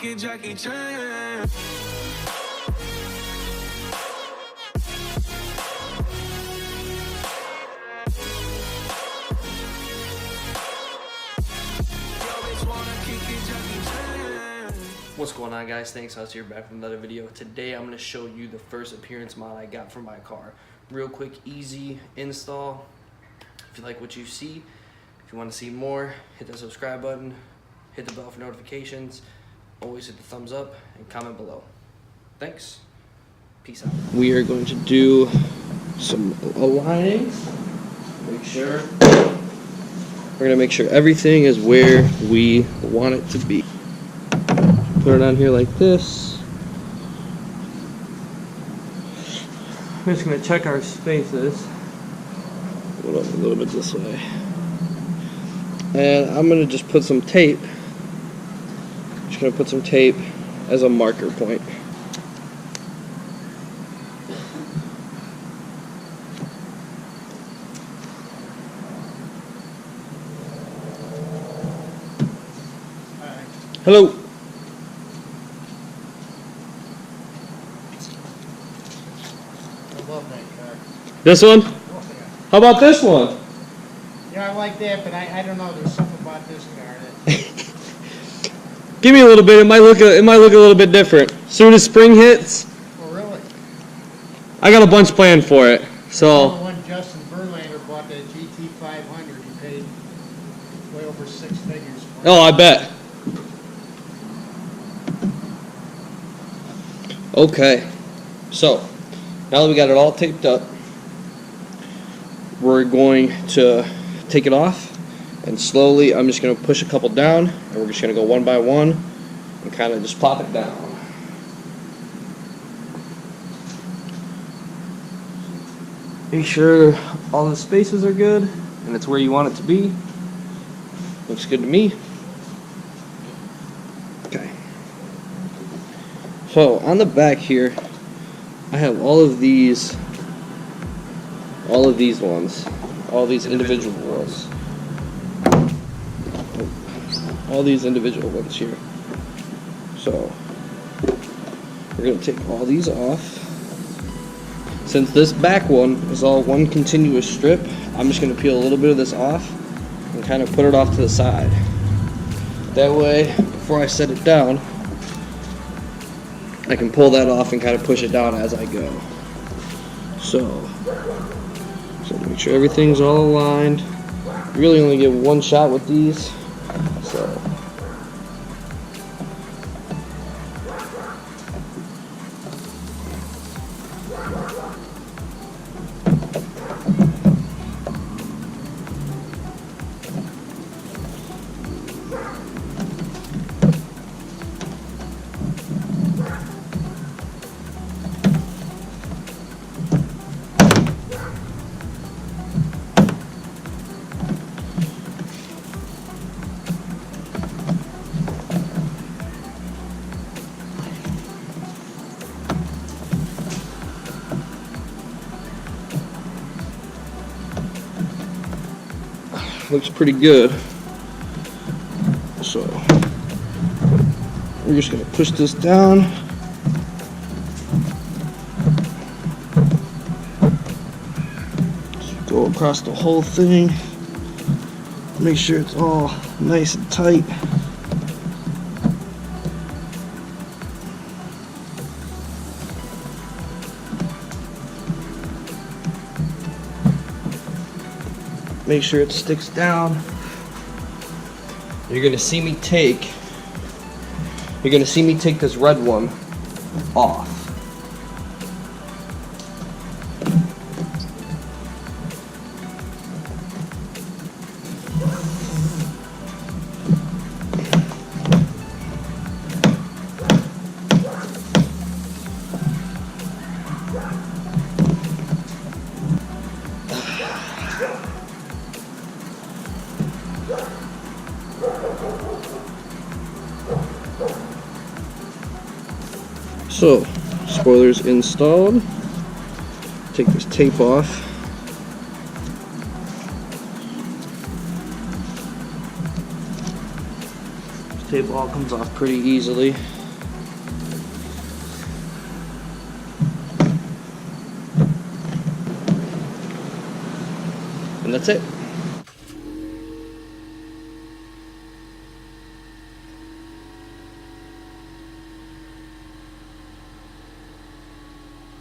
kicking Jackie Chan. What's going on, guys? Thanks. I was here back with another video. Today I'm going to show you the first appearance mod I got for my car. Real quick, easy install. If you like what you see, if you want to see more, hit the subscribe button, hit the bell for notifications, always hit the thumbs up, and comment below. Thanks. Peace out. We are going to do some aligning. We're going to make sure everything is where we want it to be. Put it on here like this. I'm just going to check our spaces. Put it a little bit this way. And I'm going to just put some tape. Just going to put some tape as a marker point. Hello. I love that car. This one? Oh, yeah. How about this one? Yeah, I like that, but I don't know. There's something about this car that. Give me a little bit. It might look a little bit different. Soon as spring hits. Oh, really? I got a bunch planned for it. So. When Justin Verlander bought that GT500, he paid way over 6 figures for it. Oh, I bet. Okay. So, now that we got it all taped up, we're going to take it off, and slowly I'm just going to push a couple down, and we're just going to go one by one and kind of just plop it down. Make sure all the spaces are good and it's where you want it to be. Looks good to me. Okay. So on the back here, I have all of these ones, all these individual ones, all these individual ones here. So we're going to take all these off. Since this back one is all one continuous strip, I'm just going to peel a little bit of this off and kind of put it off to the side. That way, before I set it down, I can pull that off and kind of push it down as I go. So make sure everything's all aligned. You really only get one shot with these. So looks pretty good. So we're just going to push this down. Just go across the whole thing. Make sure it's all nice and tight. Make sure it sticks down. You're gonna see me take this red one off. So, spoilers installed. Take this tape off. tape all comes off pretty easily. And that's it.